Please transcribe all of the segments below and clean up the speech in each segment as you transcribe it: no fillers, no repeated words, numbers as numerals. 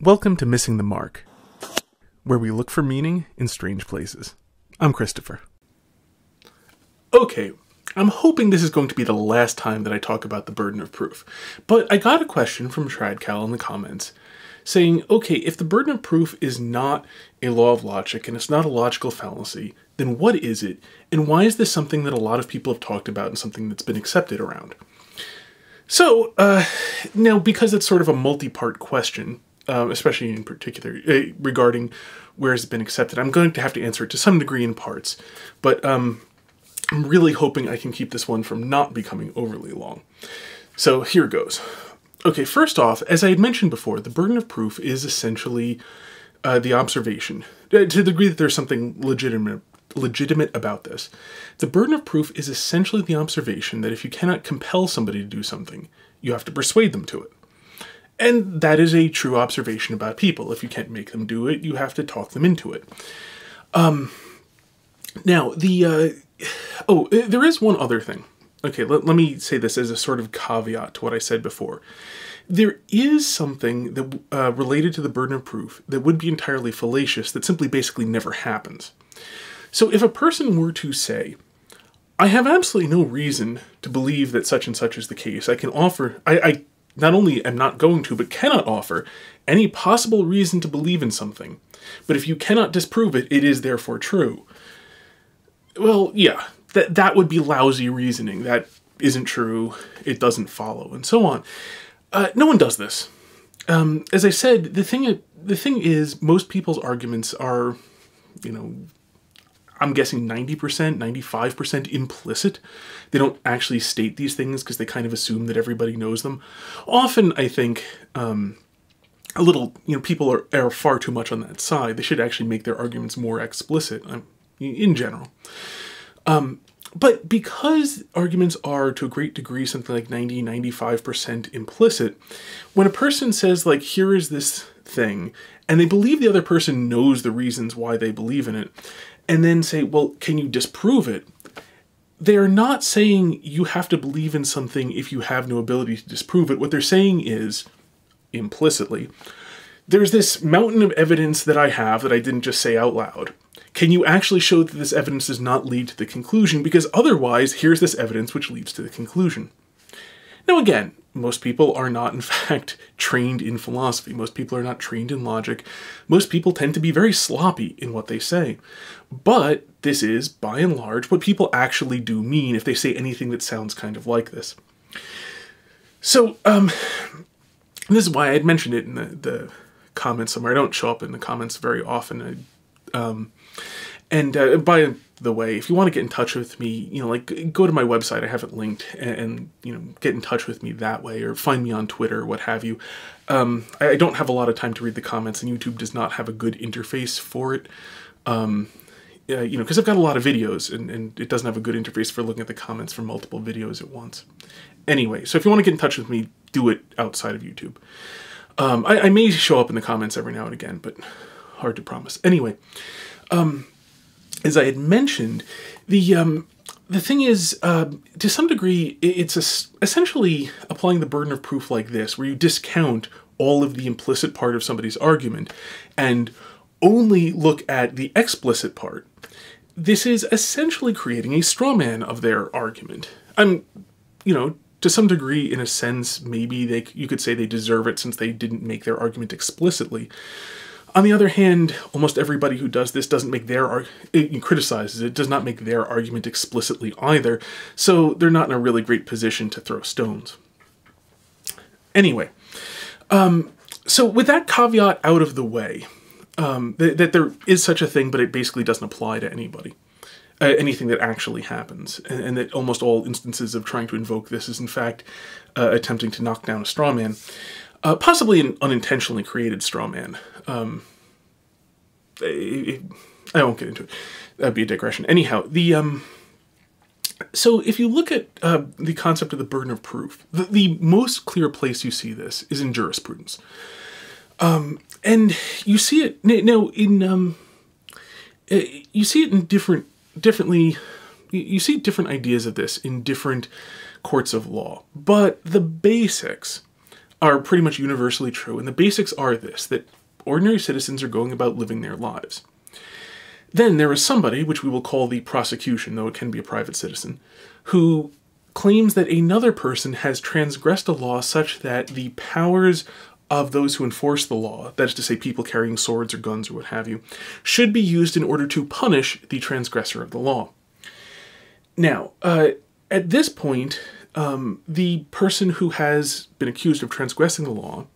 Welcome to Missing the Mark, where we look for meaning in strange places. I'm Christopher. Okay, I'm hoping this is going to be the last time that I talk about the burden of proof, but I got a question from Tradcal in the comments saying, okay, if the burden of proof is not a law of logic and it's not a logical fallacy, then what is it, and why is this something that a lot of people have talked about and something that's been accepted around? So, now because it's sort of a multi-part question, especially in particular regarding where has it been accepted, I'm going to have to answer it to some degree in parts, but I'm really hoping I can keep this one from not becoming overly long. So here goes. Okay, first off, as I had mentioned before, the burden of proof is essentially the observation, to the degree that there's something legitimate about this. The burden of proof is essentially the observation that if you cannot compel somebody to do something, you have to persuade them to it. And that is a true observation about people. If you can't make them do it, you have to talk them into it. Now, there is one other thing. Okay, let me say this as a sort of caveat to what I said before. There is something that related to the burden of proof that would be entirely fallacious that simply basically never happens. So if a person were to say, I have absolutely no reason to believe that such and such is the case, I can offer, I not only am not going to, but cannot offer any possible reason to believe in something. But if you cannot disprove it, it is therefore true. Well, yeah, that would be lousy reasoning. That isn't true, it doesn't follow, and so on. No one does this. As I said, the thing is, most people's arguments are, I'm guessing 90%, 95% implicit. They don't actually state these things because they kind of assume that everybody knows them. Often, I think, people are far too much on that side. They should actually make their arguments more explicit, in general. But because arguments are, to a great degree, something like 90, 95% implicit, when a person says, like, here is this thing, and they believe the other person knows the reasons why they believe in it, and then say, well, can you disprove it? They are not saying you have to believe in something if you have no ability to disprove it. What they're saying is, implicitly, there's this mountain of evidence that I have that I didn't just say out loud. Can you actually show that this evidence does not lead to the conclusion? Because otherwise, here's this evidence which leads to the conclusion. Now again, most people are not, in fact, trained in philosophy. Most people are not trained in logic. Most people tend to be very sloppy in what they say. But this is, by and large, what people actually do mean if they say anything that sounds kind of like this. So, this is why I had mentioned it in the comments somewhere. I don't show up in the comments very often. By the way, if you want to get in touch with me, go to my website, I have it linked, and get in touch with me that way, or find me on Twitter, what have you. I don't have a lot of time to read the comments, and YouTube does not have a good interface for it. Because I've got a lot of videos, and it doesn't have a good interface for looking at the comments from multiple videos at once. Anyway, so if you want to get in touch with me, do it outside of YouTube. I may show up in the comments every now and again, but hard to promise. Anyway, as I had mentioned, the thing is, to some degree, it's essentially applying the burden of proof like this, where you discount all of the implicit part of somebody's argument and only look at the explicit part. This is essentially creating a straw man of their argument. To some degree, in a sense, maybe you could say they deserve it since they didn't make their argument explicitly. On the other hand, almost everybody who does this doesn't make criticizes it, does not make their argument explicitly either, so they're not in a really great position to throw stones. Anyway, so with that caveat out of the way, that there is such a thing, but it basically doesn't apply to anybody, anything that actually happens, and that almost all instances of trying to invoke this is in fact attempting to knock down a straw man. Possibly an unintentionally created straw man. I won't get into it. That'd be a digression. Anyhow, so if you look at the concept of the burden of proof, the most clear place you see this is in jurisprudence. And you see it now you see it in differently. You see different ideas of this in different courts of law, but the basics are pretty much universally true, and the basics are this, that ordinary citizens are going about living their lives. Then there is somebody, which we will call the prosecution, though it can be a private citizen, who claims that another person has transgressed a law such that the powers of those who enforce the law, that is to say people carrying swords or guns or what have you, should be used in order to punish the transgressor of the law. Now, at this point, the person who has been accused of transgressing the law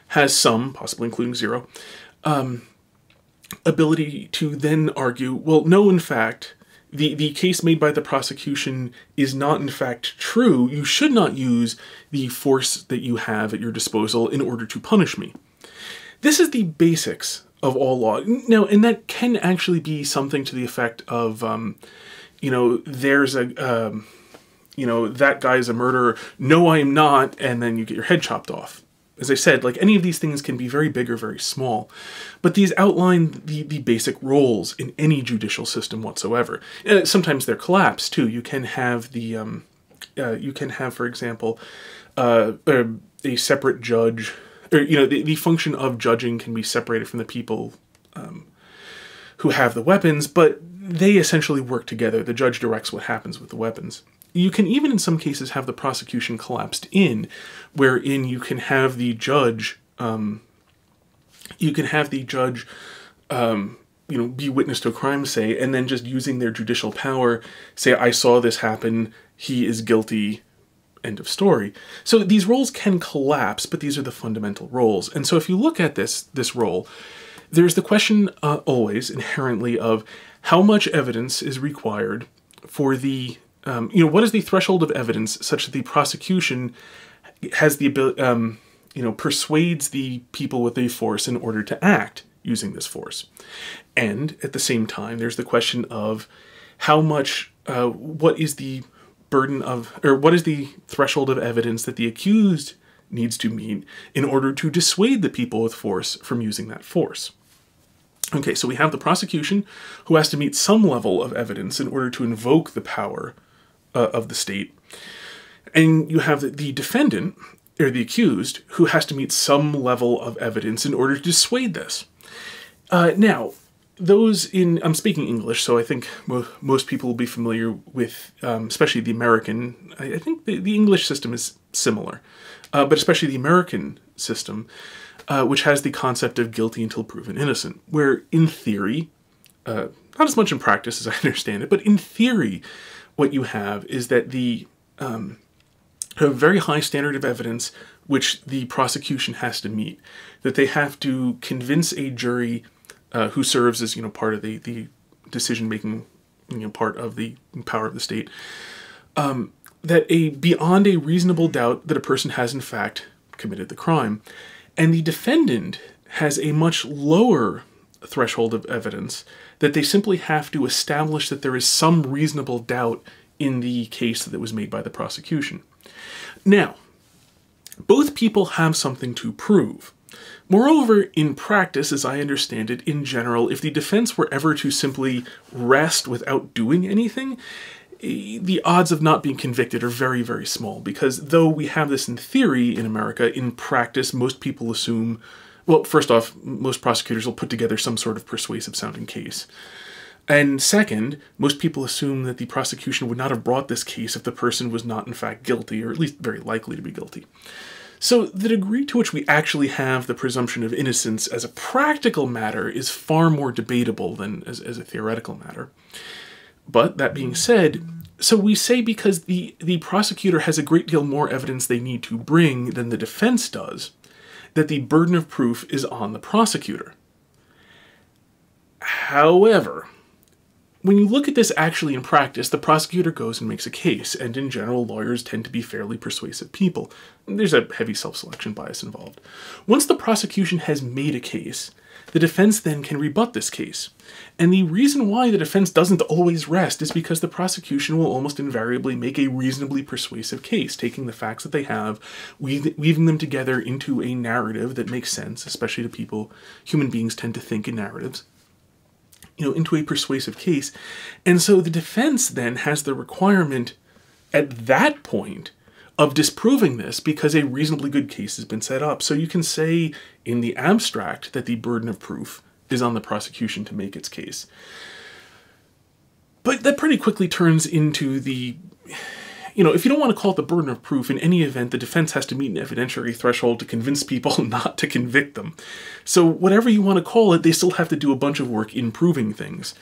has some, possibly including zero, ability to then argue, well, no, in fact, the case made by the prosecution is not in fact true. You should not use the force that you have at your disposal in order to punish me. This is the basics of all law. Now, and that can actually be something to the effect of, there's a, that guy's a murderer. No, I am not. And then you get your head chopped off. As I said, like any of these things can be very big or very small, but these outline the basic roles in any judicial system whatsoever. Sometimes they're collapsed too. You can have for example, a separate judge, or the function of judging can be separated from the people who have the weapons, but they essentially work together. The judge directs what happens with the weapons. You can even in some cases have the prosecution collapsed in, wherein you can have the judge, be witness to a crime, say, and then just using their judicial power, say, I saw this happen, he is guilty, end of story. So these roles can collapse, but these are the fundamental roles. And so if you look at this role, there's the question always inherently of how much evidence is required for the what is the threshold of evidence such that the prosecution has the ability, persuades the people with a force in order to act using this force. And at the same time, there's the question of how much, what is the burden of, or what is the threshold of evidence that the accused needs to meet in order to dissuade the people with force from using that force. Okay, so we have the prosecution who has to meet some level of evidence in order to invoke the power of the state. And you have the defendant, or the accused, who has to meet some level of evidence in order to dissuade this. Now, I'm speaking English, so I think most people will be familiar with, especially the American, I think the English system is similar, but especially the American system, which has the concept of guilty until proven innocent, where in theory, not as much in practice as I understand it, but in theory, what you have is that a very high standard of evidence which the prosecution has to meet, that they have to convince a jury who serves as part of the decision-making part of the power of the state, that beyond a reasonable doubt that a person has in fact committed the crime, and the defendant has a much lower threshold of evidence, that they simply have to establish that there is some reasonable doubt in the case that was made by the prosecution. Now, both people have something to prove. Moreover, in practice, as I understand it, in general, if the defense were ever to simply rest without doing anything, the odds of not being convicted are very, very small, because though we have this in theory in America, in practice, most people assume, well, first off, most prosecutors will put together some sort of persuasive sounding case. And second, most people assume that the prosecution would not have brought this case if the person was not in fact guilty, or at least very likely to be guilty. So the degree to which we actually have the presumption of innocence as a practical matter is far more debatable than as a theoretical matter. But that being said, so we say because the prosecutor has a great deal more evidence they need to bring than the defense does, that the burden of proof is on the prosecutor. However, when you look at this actually in practice, the prosecutor goes and makes a case, and in general, lawyers tend to be fairly persuasive people. There's a heavy self-selection bias involved. Once the prosecution has made a case, the defense then can rebut this case. And the reason why the defense doesn't always rest is because the prosecution will almost invariably make a reasonably persuasive case, taking the facts that they have, weaving them together into a narrative that makes sense, especially to people. Human beings tend to think in narratives, into a persuasive case. And so the defense then has the requirement at that point of disproving this because a reasonably good case has been set up. So you can say in the abstract that the burden of proof is on the prosecution to make its case. But that pretty quickly turns into the, if you don't want to call it the burden of proof, in any event, the defense has to meet an evidentiary threshold to convince people not to convict them. So whatever you want to call it, they still have to do a bunch of work in proving things.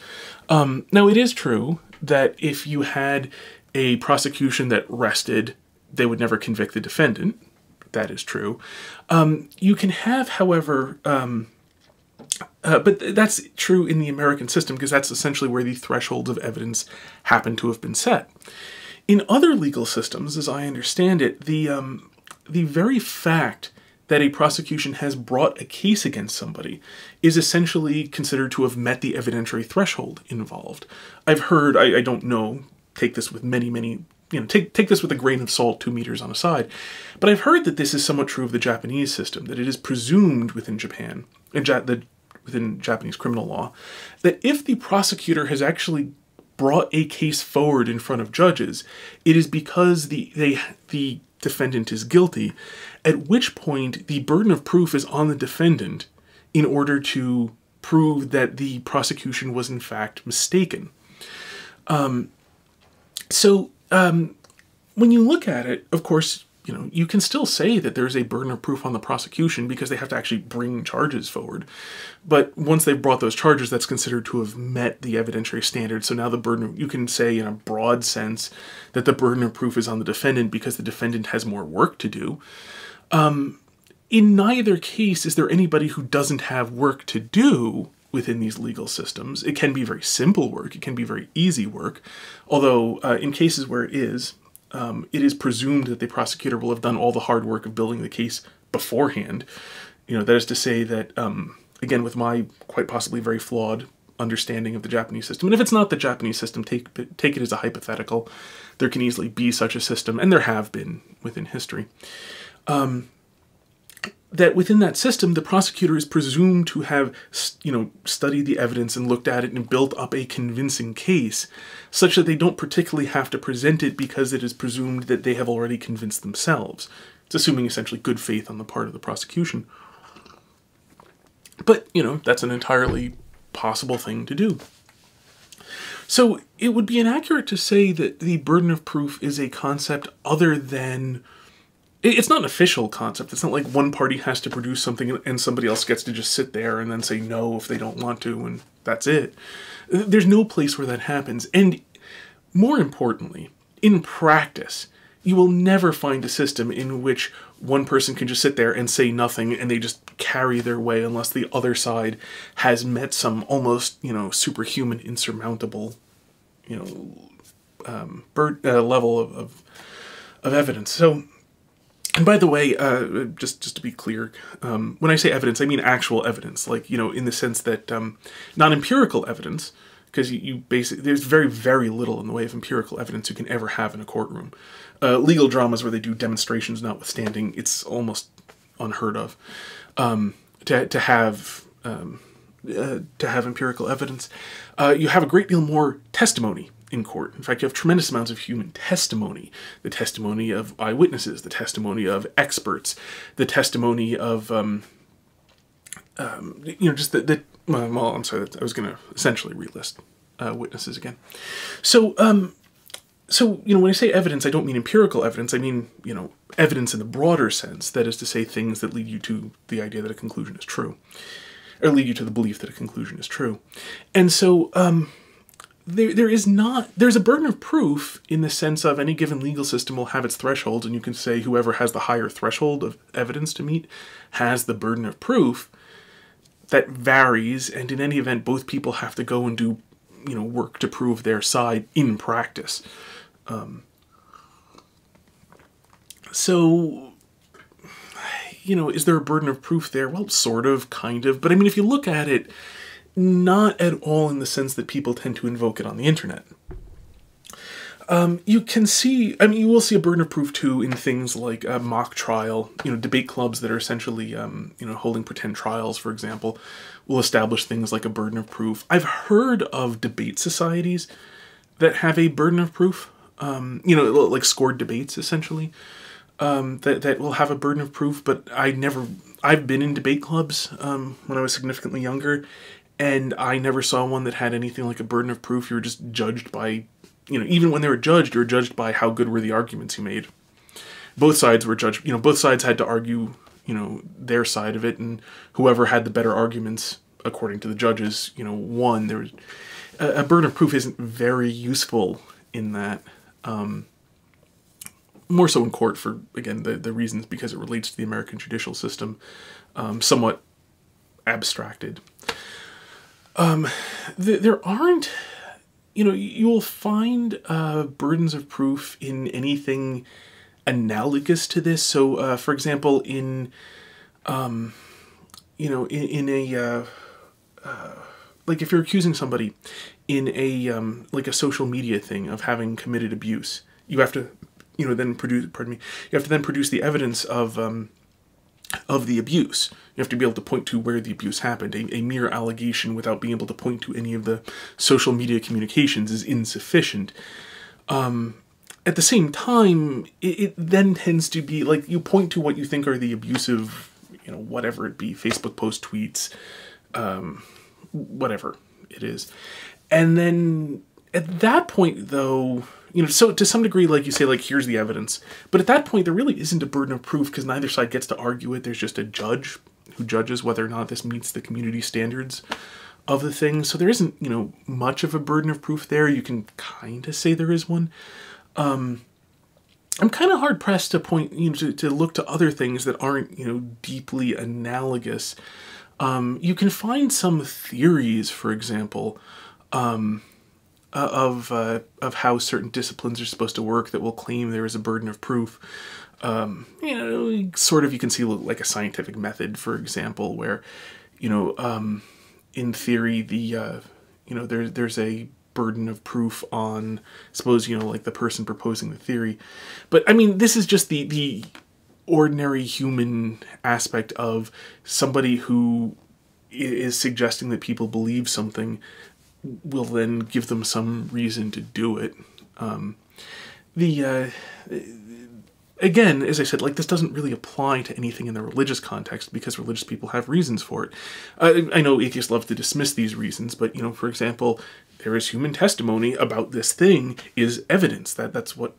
Now, it is true that if you had a prosecution that rested, they would never convict the defendant. That is true. You can have, however, but that's true in the American system because that's essentially where the thresholds of evidence happen to have been set. In other legal systems, as I understand it, the very fact that a prosecution has brought a case against somebody is essentially considered to have met the evidentiary threshold involved. I've heard, I don't know, take this with take this with a grain of salt, 2 meters on a side, but I've heard that this is somewhat true of the Japanese system, that it is presumed within Japan, within Japanese criminal law, that if the prosecutor has actually brought a case forward in front of judges, it is because the defendant is guilty, at which point the burden of proof is on the defendant in order to prove that the prosecution was in fact mistaken. When you look at it, of course, you can still say that there's a burden of proof on the prosecution because they have to actually bring charges forward. But once they've brought those charges, that's considered to have met the evidentiary standard. So now you can say in a broad sense that the burden of proof is on the defendant because the defendant has more work to do. In neither case is there anybody who doesn't have work to do within these legal systems. It can be very simple work. It can be very easy work. Although in cases where it is presumed that the prosecutor will have done all the hard work of building the case beforehand. That is to say that, again, with my quite possibly very flawed understanding of the Japanese system, and if it's not the Japanese system, take it as a hypothetical. There can easily be such a system, and there have been within history. That within that system, the prosecutor is presumed to have, studied the evidence and looked at it and built up a convincing case, such that they don't particularly have to present it because it is presumed that they have already convinced themselves. It's assuming essentially good faith on the part of the prosecution. But, that's an entirely possible thing to do. So it would be inaccurate to say that the burden of proof is a concept other than... It's not an official concept. It's not like one party has to produce something and somebody else gets to just sit there and then say no if they don't want to, and that's it. There's no place where that happens. And more importantly, in practice, you will never find a system in which one person can just sit there and say nothing and they just carry their way unless the other side has met some almost, superhuman, insurmountable, level of evidence. So... And by the way, just to be clear, when I say evidence, I mean actual evidence, like, in the sense that not empirical evidence, because you basically, there's very, very little in the way of empirical evidence you can ever have in a courtroom. Legal dramas where they do demonstrations notwithstanding, it's almost unheard of to have empirical evidence. You have a great deal more testimony in court. In fact, you have tremendous amounts of human testimony, the testimony of eyewitnesses, the testimony of experts, the testimony of, well, I'm sorry, I was going to essentially relist witnesses again. So, when I say evidence, I don't mean empirical evidence. I mean, evidence in the broader sense. That is to say, things that lead you to the idea that a conclusion is true, or lead you to the belief that a conclusion is true. And so, there's a burden of proof in the sense of any given legal system will have its thresholds, and you can say whoever has the higher threshold of evidence to meet has the burden of proof. That varies, and in any event, both people have to go and do, work to prove their side in practice. Is there a burden of proof there? Well, sort of, kind of, but I mean, if you look at it, not at all in the sense that people tend to invoke it on the internet. You can see, you will see a burden of proof too in things like a mock trial, debate clubs that are essentially, holding pretend trials, for example, will establish things like a burden of proof. I've heard of debate societies that have a burden of proof, like scored debates, essentially. that will have a burden of proof, but I've been in debate clubs when I was significantly younger, and I never saw one that had anything like a burden of proof. You were just judged by, even when they were judged, you were judged by how good were the arguments you made. Both sides were judged, both sides had to argue, their side of it, and whoever had the better arguments, according to the judges, won. There was a burden of proof isn't very useful in that. More so in court for, again, the reasons, because it relates to the American judicial system, somewhat abstracted. There aren't, you will find burdens of proof in anything analogous to this. So, for example, in a, like if you're accusing somebody in a, like a social media thing of having committed abuse, you have to, then produce, you have to then produce the evidence of the abuse. You have to be able to point to where the abuse happened. A mere allegation without being able to point to any of the social media communications is insufficient. At the same time, it then tends to be like you point to what you think are the abusive, whatever it be, Facebook post, tweets, whatever it is. And then at that point, though, so to some degree, like you say, like, here's the evidence. But at that point, there really isn't a burden of proof because neither side gets to argue it. There's just a judge who judges whether or not this meets the community standards of the thing. So there isn't, much of a burden of proof there. You can kind of say there is one. I'm kind of hard pressed to point, to look to other things that aren't, deeply analogous. You can find some theories, for example, of how certain disciplines are supposed to work that will claim there is a burden of proof. Sort of, you can see like a scientific method, for example, where, in theory, there's a burden of proof on, suppose, like the person proposing the theory. But I mean, this is just the ordinary human aspect of somebody who is suggesting that people believe something will then give them some reason to do it. Again, as I said, like, this doesn't really apply to anything in the religious context because religious people have reasons for it. I know atheists love to dismiss these reasons, but, for example, there is human testimony about this thing is evidence. That's what,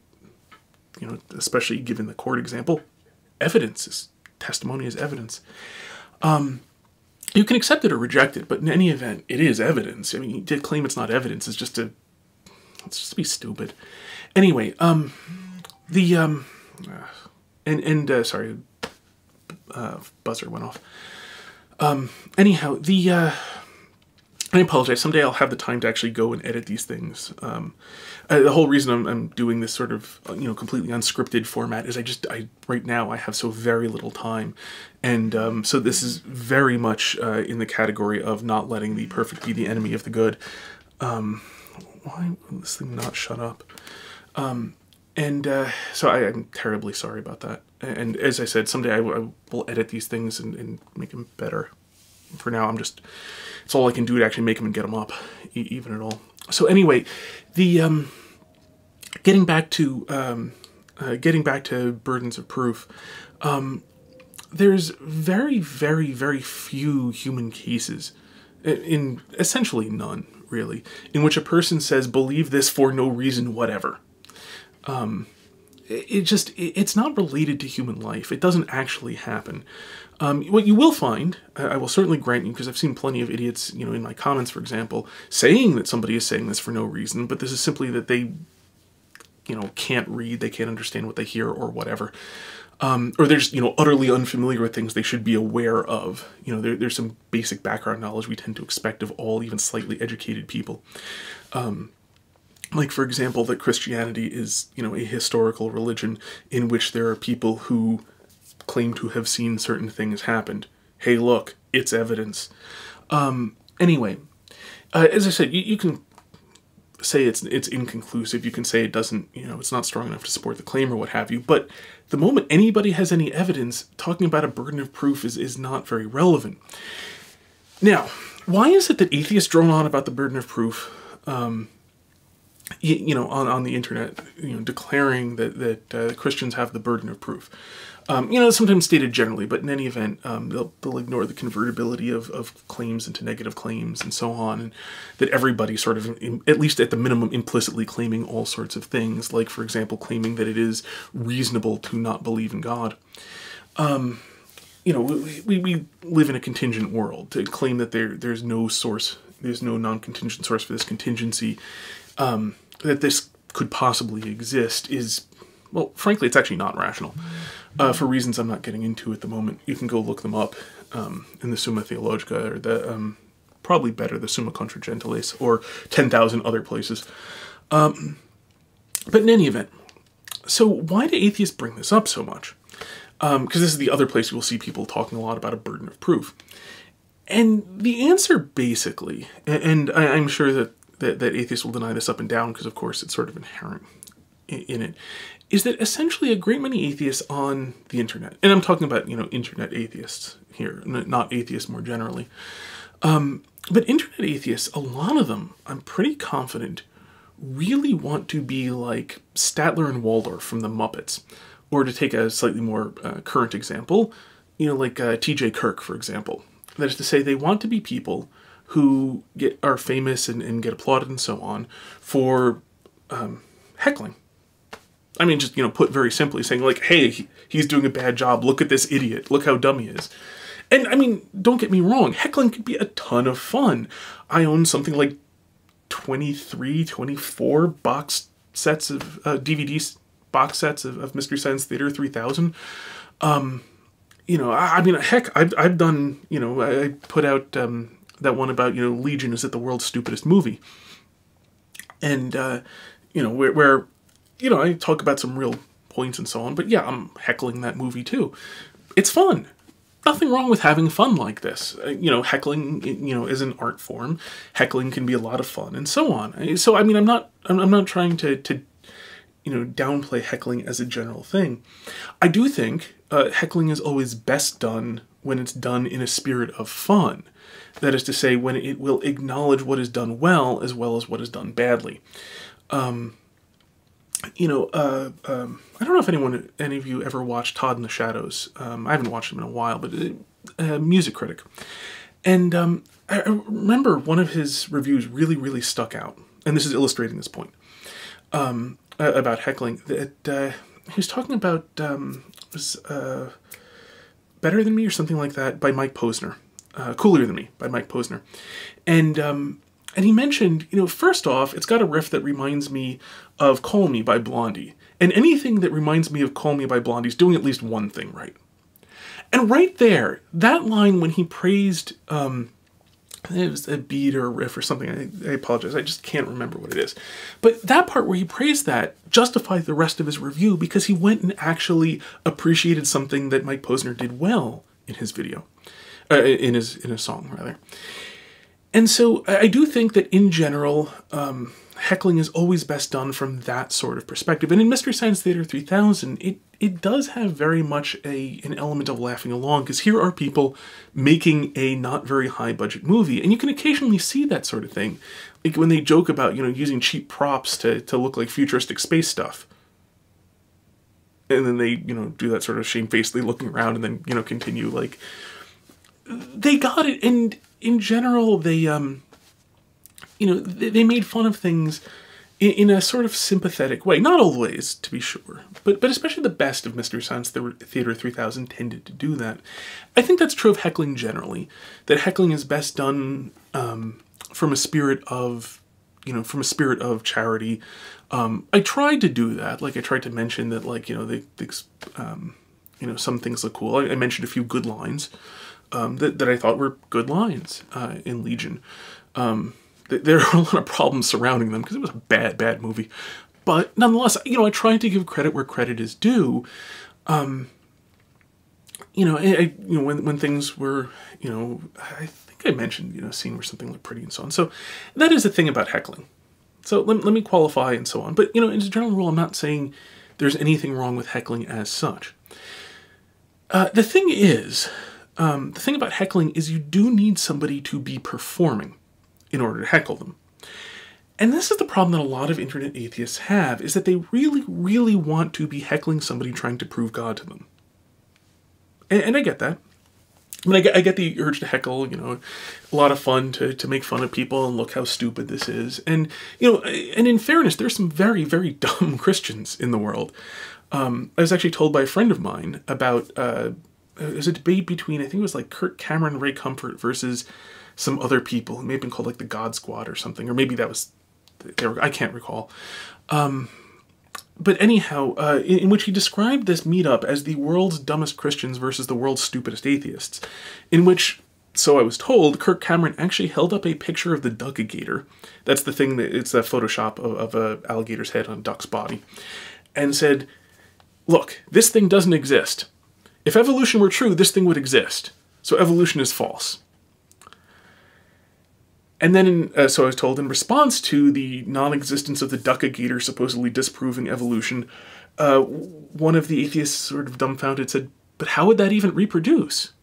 especially given the court example, testimony is evidence. You can accept it or reject it, but in any event, it is evidence. I mean, to claim it's not evidence is just let's just be stupid. Anyway, sorry, buzzer went off. Anyhow, I apologize. Someday I'll have the time to actually go and edit these things. The whole reason I'm doing this sort of, completely unscripted format is right now I have so very little time. And so this is very much in the category of not letting the perfect be the enemy of the good. Why will this thing not shut up? So I'm terribly sorry about that. And as I said, someday I will edit these things and make them better. For now, it's all I can do to actually make them and get them up, even at all. So anyway, getting back to burdens of proof, there's very, very, very few human cases, in essentially none, really, in which a person says, believe this for no reason whatever. It's not related to human life. It doesn't actually happen. What you will find, I will certainly grant you, because I've seen plenty of idiots, in my comments, for example, saying that somebody is saying this for no reason, but this is simply that they, can't read, they can't understand what they hear or whatever. Or they're just, utterly unfamiliar with things they should be aware of. There's some basic background knowledge we tend to expect of all even slightly educated people. Like, for example, that Christianity is, a historical religion in which there are people who claim to have seen certain things happened. Hey, look, it's evidence. Anyway, as I said, you can say it's inconclusive. You can say it doesn't, it's not strong enough to support the claim or what have you. But the moment anybody has any evidence, talking about a burden of proof is not very relevant. Now, why is it that atheists drone on about the burden of proof? on the internet, declaring that Christians have the burden of proof. Sometimes stated generally, but in any event, they'll ignore the convertibility of claims into negative claims and so on, and that everybody sort of, at least at the minimum, implicitly claiming all sorts of things, like, for example, claiming that it is reasonable to not believe in God. We live in a contingent world. To claim that there's no non-contingent source for this contingency, that this could possibly exist is, well, frankly, it's actually not rational. For reasons I'm not getting into at the moment. You can go look them up in the Summa Theologica, or the probably better, the Summa Contra Gentiles, or 10,000 other places. But in any event, so why do atheists bring this up so much? Because this is the other place you will see people talking a lot about a burden of proof. And the answer basically, and I'm sure that atheists will deny this up and down, because of course it's sort of inherent in it, is that essentially a great many atheists on the internet, and I'm talking about, internet atheists here, not atheists more generally, but internet atheists, a lot of them, I'm pretty confident, really want to be like Statler and Waldorf from the Muppets. Or to take a slightly more current example, like T.J. Kirk, for example. That is to say, they want to be people who are famous and get applauded and so on for heckling. I mean, just, put very simply, saying like, hey, he's doing a bad job. Look at this idiot. Look how dumb he is. And I mean, don't get me wrong. Heckling could be a ton of fun. I own something like 24 box sets of DVDs, box sets of Mystery Science Theater 3000. I mean, heck, I've done, I put out that one about, Legion, is it the world's stupidest movie? And, where I talk about some real points and so on, but yeah, I'm heckling that movie too. It's fun. Nothing wrong with having fun like this. Heckling, is an art form. Heckling can be a lot of fun and so on. So, I mean, I'm not trying to downplay heckling as a general thing. I do think heckling is always best done when it's done in a spirit of fun. That is to say, when it will acknowledge what is done well as what is done badly. I don't know if any of you ever watched Todd in the Shadows. I haven't watched him in a while, but a music critic. And I remember one of his reviews really, really stuck out. And this is illustrating this point. About heckling, that he was talking about Better Than Me or something like that by Mike Posner, Cooler Than Me by Mike Posner, and he mentioned, first off, it's got a riff that reminds me of Call Me by Blondie, and anything that reminds me of Call Me by Blondie is doing at least one thing right. And right there, that line when he praised it was a beat or a riff or something. I apologize. I just can't remember what it is. But that part where he praised that justified the rest of his review, because he went and actually appreciated something that Mike Posner did well in his video, in his song rather. And so I do think that in general, heckling is always best done from that sort of perspective. And in Mystery Science Theater 3000, it does have very much an element of laughing along, because here are people making a not very high budget movie, and you can occasionally see that sort of thing, like when they joke about using cheap props to look like futuristic space stuff, and then they do that sort of shamefacedly looking around and then continue, like, they got it. And in general, they they made fun of things in a sort of sympathetic way. Not always, to be sure, but especially the best of Mystery Science Theater 3000 tended to do that. I think that's true of heckling generally, that heckling is best done from a spirit of, charity. I tried to do that. Like, I tried to mention that, like, some things look cool. I mentioned a few good lines that I thought were good lines in Legion. There are a lot of problems surrounding them because it was a bad movie. But nonetheless, I tried to give credit where credit is due. When things were, I think I mentioned, seeing where something looked pretty and so on. So that is the thing about heckling. So let me qualify and so on. But, as a general rule, I'm not saying there's anything wrong with heckling as such. The thing about heckling is you do need somebody to be performing in order to heckle them. And this is the problem that a lot of internet atheists have, is that they really, really want to be heckling somebody trying to prove God to them. And I get that. I mean, I get the urge to heckle, a lot of fun to make fun of people and look how stupid this is. And, and in fairness, there's some very, very dumb Christians in the world. I was actually told by a friend of mine about, it was a debate between, I think it was like Kirk Cameron, Ray Comfort versus some other people who may have been called like the God Squad or something, or maybe that was, I can't recall. But anyhow, in which he described this meetup as the world's dumbest Christians versus the world's stupidest atheists, in which, so I was told, Kirk Cameron actually held up a picture of the Duck-a-gator. That's the thing that, it's that Photoshop of a alligator's head on a duck's body, and said, look, this thing doesn't exist. If evolution were true, this thing would exist. So evolution is false. And then, so I was told, in response to the non-existence of the Duck-a-gator supposedly disproving evolution, one of the atheists, sort of dumbfounded, said, but how would that even reproduce?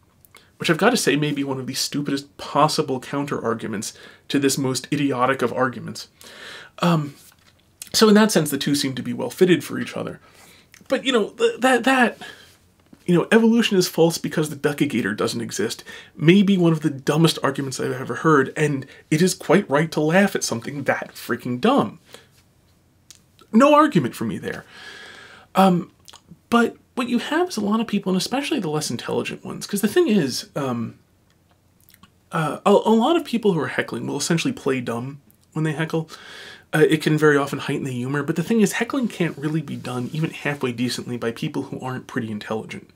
Which I've got to say may be one of the stupidest possible counter-arguments to this most idiotic of arguments. So in that sense, the two seem to be well fitted for each other. But, evolution is false because the Duck-a-gator doesn't exist may be one of the dumbest arguments I've ever heard, and it is quite right to laugh at something that freaking dumb. No argument for me there. But what you have is a lot of people, and especially the less intelligent ones, because the thing is, a lot of people who are heckling will essentially play dumb when they heckle. It can very often heighten the humor, but the thing is, heckling can't really be done even halfway decently by people who aren't pretty intelligent.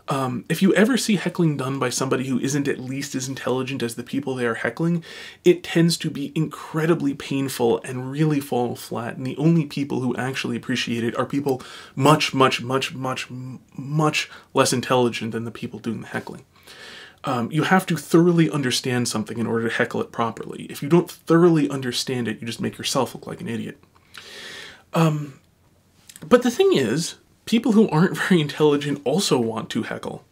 If you ever see heckling done by somebody who isn't at least as intelligent as the people they are heckling, it tends to be incredibly painful and really fall flat, and the only people who actually appreciate it are people much, much, much, much, much less intelligent than the people doing the heckling. You have to thoroughly understand something in order to heckle it properly. If you don't thoroughly understand it, you just make yourself look like an idiot. But the thing is, people who aren't very intelligent also want to heckle.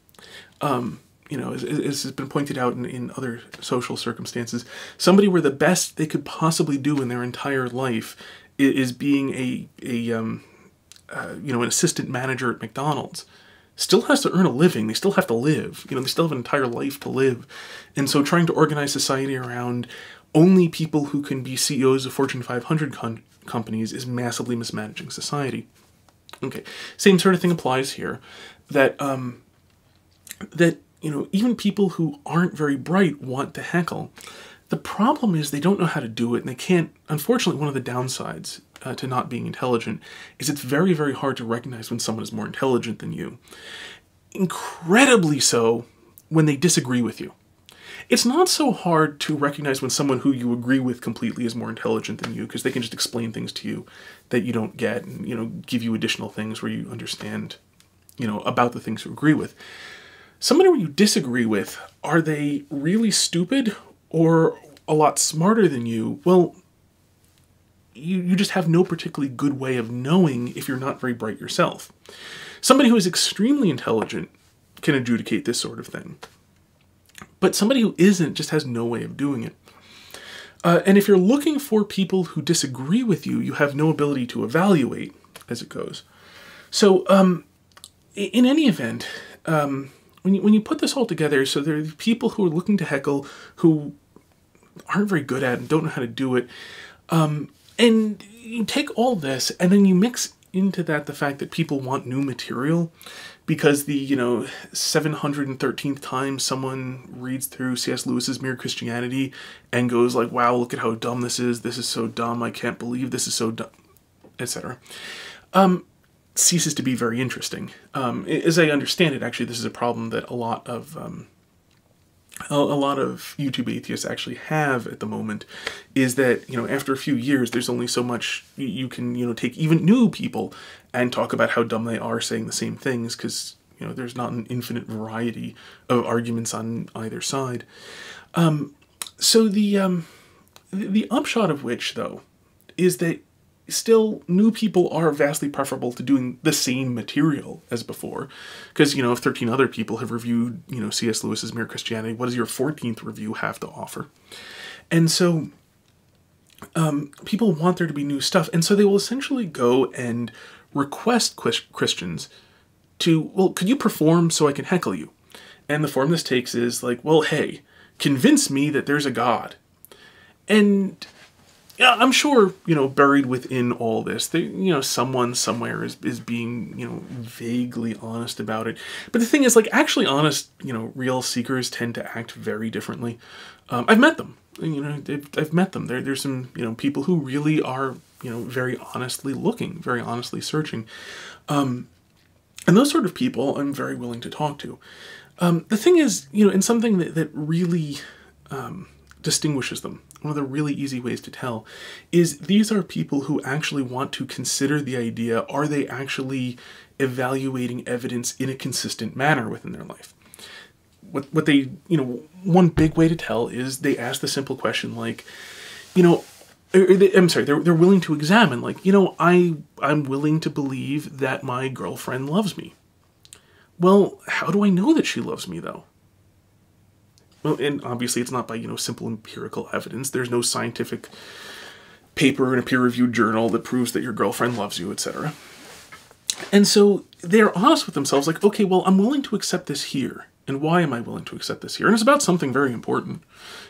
As has been pointed out in other social circumstances, somebody where the best they could possibly do in their entire life is being an assistant manager at McDonald's. Still has to earn a living. They still have to live. They still have an entire life to live. And so trying to organize society around only people who can be CEOs of Fortune 500 companies is massively mismanaging society. Okay, same sort of thing applies here. That even people who aren't very bright want to heckle. The problem is they don't know how to do it, and they can't. Unfortunately, one of the downsides to not being intelligent is it's very, very hard to recognize when someone is more intelligent than you. Incredibly so when they disagree with you. It's not so hard to recognize when someone who you agree with completely is more intelligent than you, because they can just explain things to you that you don't get, and give you additional things where you understand, about the things you agree with. Somebody where you disagree with, are they really stupid or a lot smarter than you? Well, you just have no particularly good way of knowing if you're not very bright yourself. Somebody who is extremely intelligent can adjudicate this sort of thing. But somebody who isn't just has no way of doing it. And if you're looking for people who disagree with you, you have no ability to evaluate as it goes. So, in any event, when you put this all together, so there are people who are looking to heckle who aren't very good at it and don't know how to do it. And you take all this and then you mix into that the fact that people want new material because the, 713th time someone reads through C.S. Lewis's Mere Christianity and goes like, wow, look at how dumb this is so dumb, I can't believe this is so dumb, etc. Ceases to be very interesting. As I understand it, actually, this is a problem that a lot of YouTube atheists actually have at the moment, is that, after a few years, there's only so much you can, take even new people and talk about how dumb they are saying the same things, because, there's not an infinite variety of arguments on either side. So the upshot of which, though, is that still, new people are vastly preferable to doing the same material as before. Because, if 13 other people have reviewed, C.S. Lewis's Mere Christianity, what does your 14th review have to offer? And so, people want there to be new stuff, and so they will essentially go and request Christians to, well, could you perform so I can heckle you? And the form this takes is like, well, hey, convince me that there's a God. And yeah, I'm sure, buried within all this, someone somewhere is being, vaguely honest about it. But the thing is, like, actually honest, real seekers tend to act very differently. I've met them. I've met them. There's some, people who really are, very honestly looking, very honestly searching. And those sort of people I'm very willing to talk to. The thing is, and something that really distinguishes them, one of the really easy ways to tell, is these are people who actually want to consider the idea, are they actually evaluating evidence in a consistent manner within their life? What they, one big way to tell is they ask the simple question like, they're willing to examine, like, I'm willing to believe that my girlfriend loves me. Well, how do I know that she loves me, though? Well, and obviously it's not by, simple empirical evidence. There's no scientific paper in a peer-reviewed journal that proves that your girlfriend loves you, etc. And so they're honest with themselves, like, okay, well, I'm willing to accept this here. And why am I willing to accept this here? And it's about something very important,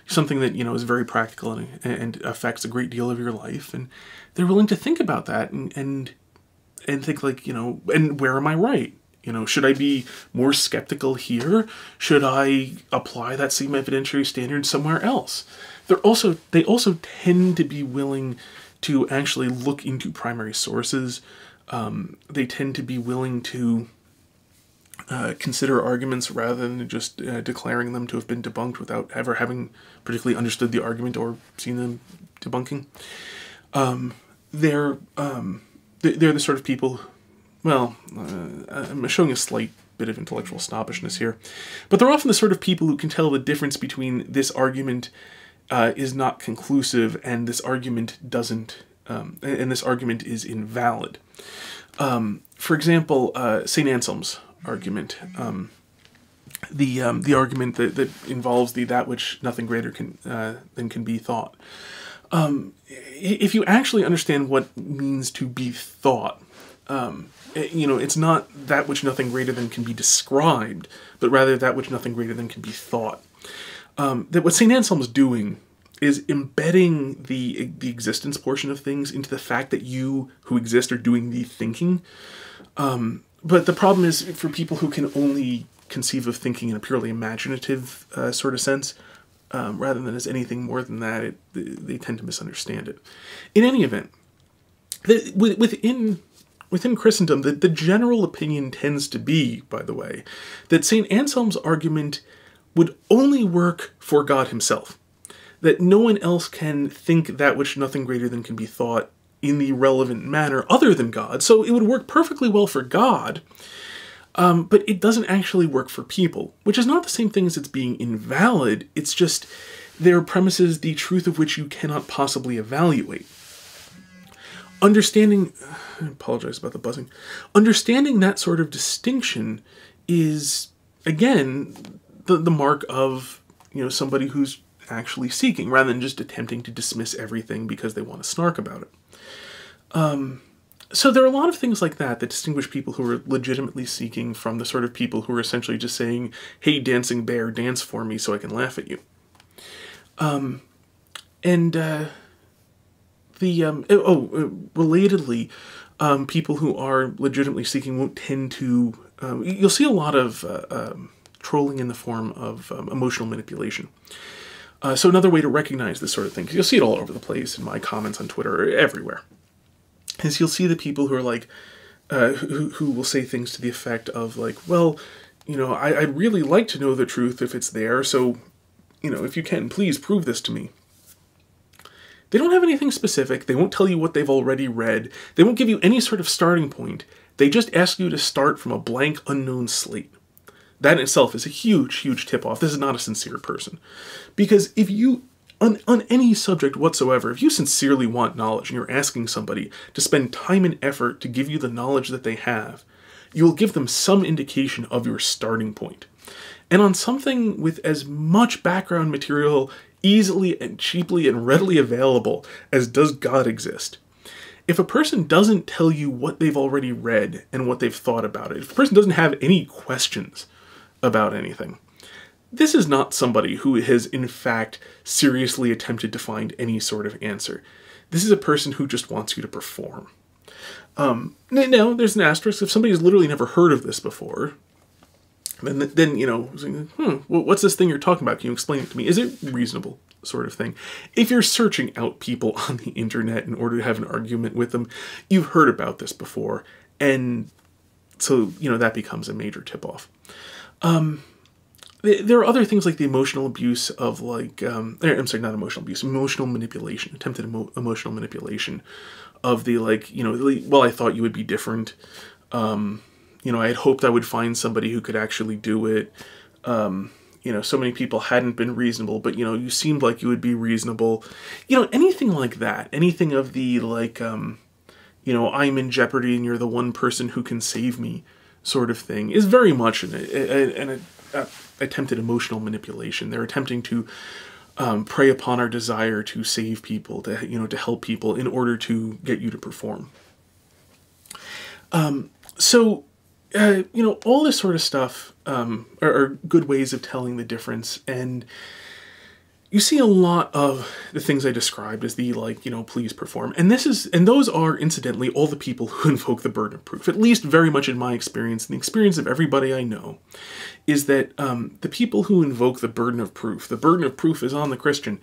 something that, is very practical and affects a great deal of your life. And they're willing to think about that and think like, and where am I right? Should I be more skeptical here? Should I apply that same evidentiary standard somewhere else? They also tend to be willing to actually look into primary sources. They tend to be willing to consider arguments rather than just declaring them to have been debunked without ever having particularly understood the argument or seen them debunking. They're the sort of people. Well, I'm showing a slight bit of intellectual snobbishness here, but they're often the sort of people who can tell the difference between this argument is not conclusive and this argument doesn't, and this argument is invalid. For example, St. Anselm's argument, the argument that involves that which nothing greater than can be thought. If you actually understand what means to be thought, it's not that which nothing greater than can be described, but rather that which nothing greater than can be thought. That what St. Anselm's doing is embedding the existence portion of things into the fact that you who exist are doing the thinking. But the problem is for people who can only conceive of thinking in a purely imaginative sort of sense, rather than as anything more than that, they tend to misunderstand it. In any event, within Christendom, the general opinion tends to be, by the way, that St. Anselm's argument would only work for God himself. That no one else can think that which nothing greater than can be thought in the relevant manner other than God. So it would work perfectly well for God, but it doesn't actually work for people, which is not the same thing as it's being invalid. It's just there are premises the truth of which you cannot possibly evaluate. Understanding, I apologize about the buzzing, understanding that sort of distinction is, again, the mark of, somebody who's actually seeking, rather than just attempting to dismiss everything because they want to snark about it. So there are a lot of things like that distinguish people who are legitimately seeking from the sort of people who are essentially just saying, hey, dancing bear, dance for me so I can laugh at you. Relatedly, people who are legitimately seeking won't tend to, you'll see a lot of trolling in the form of emotional manipulation. So another way to recognize this sort of thing, because you'll see it all over the place in my comments on Twitter, everywhere, is you'll see the people who are like, who will say things to the effect of like, well, I'd really like to know the truth if it's there, so, if you can, please prove this to me. They don't have anything specific. They won't tell you what they've already read. They won't give you any sort of starting point. They just ask you to start from a blank, unknown slate. That in itself is a huge, huge tip-off. This is not a sincere person. Because if you, on any subject whatsoever, if you sincerely want knowledge and you're asking somebody to spend time and effort to give you the knowledge that they have, you'll give them some indication of your starting point. And on something with as much background material easily and cheaply and readily available as does God exist. If a person doesn't tell you what they've already read and what they've thought about it, if a person doesn't have any questions about anything, this is not somebody who has in fact seriously attempted to find any sort of answer. This is a person who just wants you to perform. Now, there's an asterisk. If somebody has literally never heard of this before, then you know, what's this thing you're talking about? Can you explain it to me? Is it reasonable? Sort of thing. If you're searching out people on the internet in order to have an argument with them, you've heard about this before, and so, you know, that becomes a major tip-off. There are other things like the emotional abuse of, like, I'm sorry, not emotional abuse, emotional manipulation, attempted emotional manipulation of the, like, you know, well, I thought you would be different. You know, I had hoped I would find somebody who could actually do it. You know, so many people hadn't been reasonable, but, you know, you seemed like you would be reasonable. You know, anything like that. Anything of the, like, you know, I'm in jeopardy and you're the one person who can save me sort of thing is very much an attempted emotional manipulation. They're attempting to prey upon our desire to save people, to, you know, to help people in order to get you to perform. You know, all this sort of stuff are good ways of telling the difference, and you see a lot of the things I described as the, like, you know, please perform. And those are, incidentally, all the people who invoke the burden of proof, at least very much in my experience, and the experience of everybody I know, is that the people who invoke the burden of proof is on the Christian,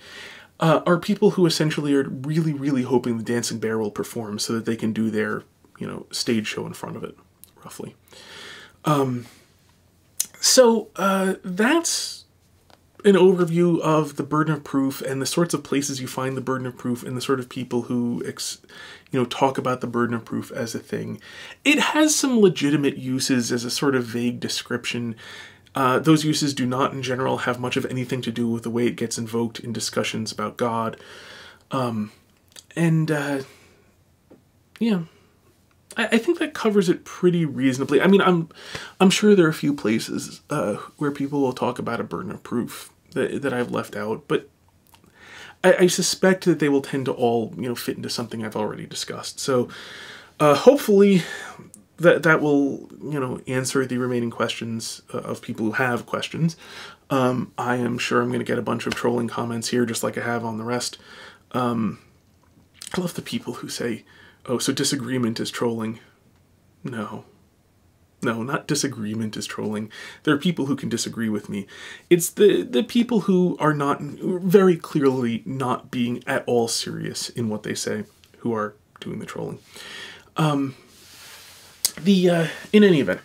are people who essentially are really, really hoping the dancing bear will perform so that they can do their, you know, stage show in front of it, roughly. That's an overview of the burden of proof and the sorts of places you find the burden of proof and the sort of people who, you know, talk about the burden of proof as a thing. It has some legitimate uses as a sort of vague description. Those uses do not, in general, have much of anything to do with the way it gets invoked in discussions about God. Yeah. I think that covers it pretty reasonably. I mean, I'm sure there are a few places where people will talk about a burden of proof that I've left out, but I suspect that they will tend to all, you know, fit into something I've already discussed. So hopefully that will, you know, answer the remaining questions of people who have questions. I am sure I'm going to get a bunch of trolling comments here, just like I have on the rest. I love the people who say, oh, so disagreement is trolling. No, not disagreement is trolling. There are people who can disagree with me. It's the people who are not, very clearly not being at all serious in what they say, who are doing the trolling. In any event,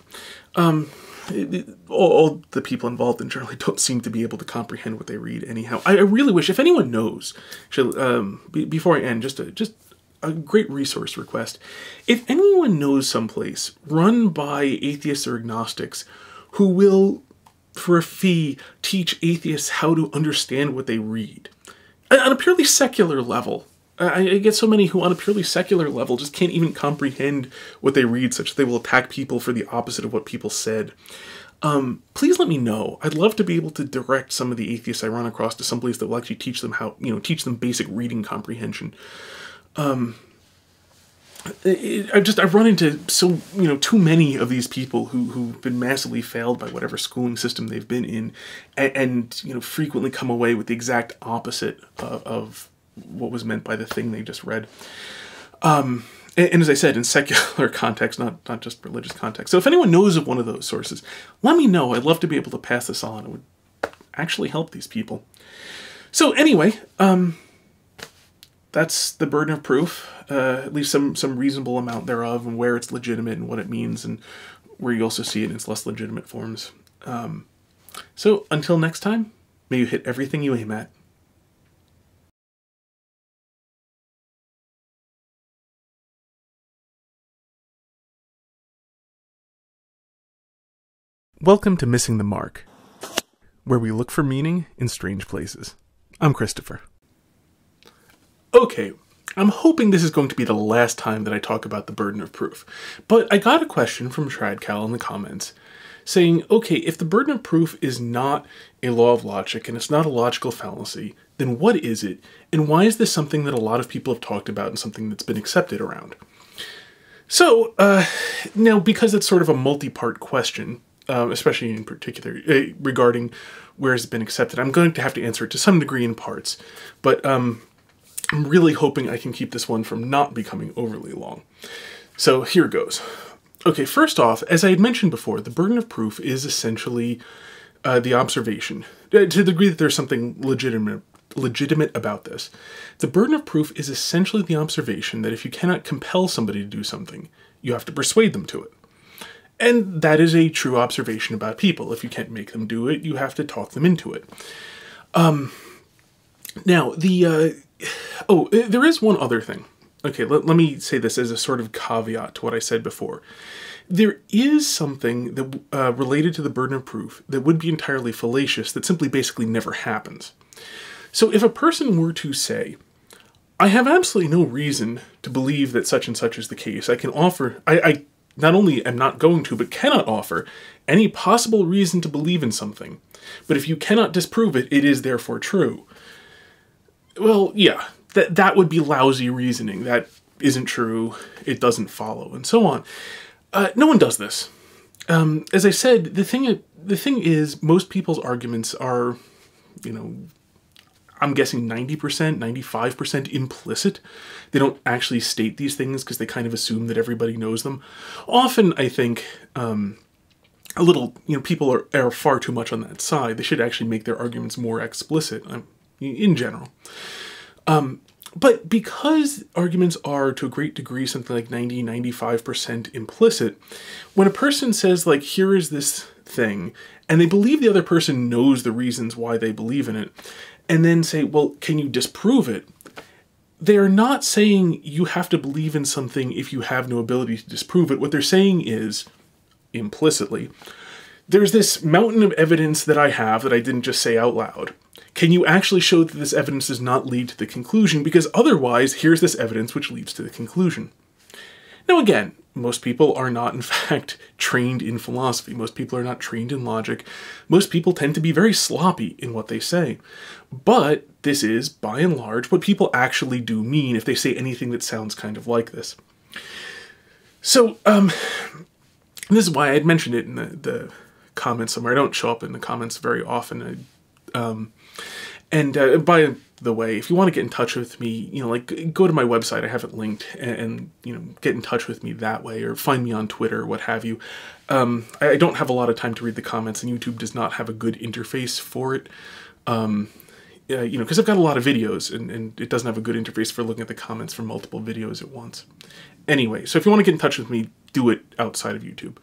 all the people involved in generally don't seem to be able to comprehend what they read anyhow. I really wish, if anyone knows, before I end, just a great resource request. If anyone knows someplace run by atheists or agnostics who will, for a fee, teach atheists how to understand what they read, on a purely secular level, I get so many who on a purely secular level just can't even comprehend what they read, such that they will attack people for the opposite of what people said. Please let me know. I'd love to be able to direct some of the atheists I run across to someplace that will actually teach them how, you know, teach them basic reading comprehension. I've run into so, you know, too many of these people who've been massively failed by whatever schooling system they've been in, and you know, frequently come away with the exact opposite of what was meant by the thing they just read. And as I said, in secular context, not just religious context. So if anyone knows of one of those sources, let me know. I'd love to be able to pass this on. It would actually help these people. So anyway, that's the burden of proof, at least some reasonable amount thereof, and where it's legitimate and what it means, and where you also see it in its less legitimate forms. So until next time, may you hit everything you aim at. Welcome to Missing the Mark, where we look for meaning in strange places. I'm Christopher. Okay, I'm hoping this is going to be the last time that I talk about the burden of proof, but I got a question from Tradcal in the comments saying, okay, if the burden of proof is not a law of logic and it's not a logical fallacy, then what is it? And why is this something that a lot of people have talked about and something that's been accepted around? So, now, because it's sort of a multi-part question, especially in particular regarding where it's been accepted, I'm going to have to answer it to some degree in parts. But I'm really hoping I can keep this one from not becoming overly long. So here goes. Okay, first off, as I had mentioned before, the burden of proof is essentially the observation, to the degree that there's something legitimate about this. The burden of proof is essentially the observation that if you cannot compel somebody to do something, you have to persuade them to it. And that is a true observation about people. If you can't make them do it, you have to talk them into it. Now, there is one other thing. Okay, let me say this as a sort of caveat to what I said before. There is something that related to the burden of proof that would be entirely fallacious that simply basically never happens. So if a person were to say, I have absolutely no reason to believe that such and such is the case, I can offer, I not only am not going to, but cannot offer any possible reason to believe in something, but if you cannot disprove it, it is therefore true. Well, yeah, that would be lousy reasoning. That isn't true, it doesn't follow, and so on. No one does this. As I said, the thing is, most people's arguments are, I'm guessing 90%, 95% implicit. They don't actually state these things because they kind of assume that everybody knows them. Often, I think, people are far too much on that side. They should actually make their arguments more explicit, in general. But because arguments are, to a great degree, something like 90-95% implicit, when a person says, like, here is this thing, and they believe the other person knows the reasons why they believe in it, and then say, well, can you disprove it? They are not saying you have to believe in something if you have no ability to disprove it. What they're saying is, implicitly, there's this mountain of evidence that I have that I didn't just say out loud. Can you actually show that this evidence does not lead to the conclusion? Because otherwise, here's this evidence which leads to the conclusion. Now again, most people are not, in fact, trained in philosophy. Most people are not trained in logic. Most people tend to be very sloppy in what they say. But this is, by and large, what people actually do mean if they say anything that sounds kind of like this. So, this is why I had mentioned it in the comments somewhere. I don't show up in the comments very often. By the way, if you want to get in touch with me, go to my website. I have it linked, and get in touch with me that way, or find me on Twitter, or what have you. I don't have a lot of time to read the comments, and YouTube does not have a good interface for it. Because I've got a lot of videos, and it doesn't have a good interface for looking at the comments from multiple videos at once. Anyway, so if you want to get in touch with me, do it outside of YouTube.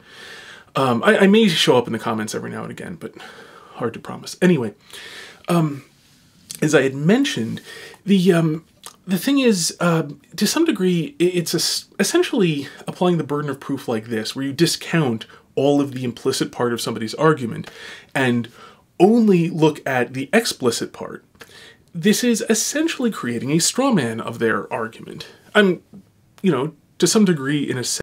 I may show up in the comments every now and again, but hard to promise. Anyway, as I had mentioned, the thing is, to some degree, it's essentially applying the burden of proof like this, where you discount all of the implicit part of somebody's argument and only look at the explicit part. This is essentially creating a straw man of their argument. To some degree, in a sense,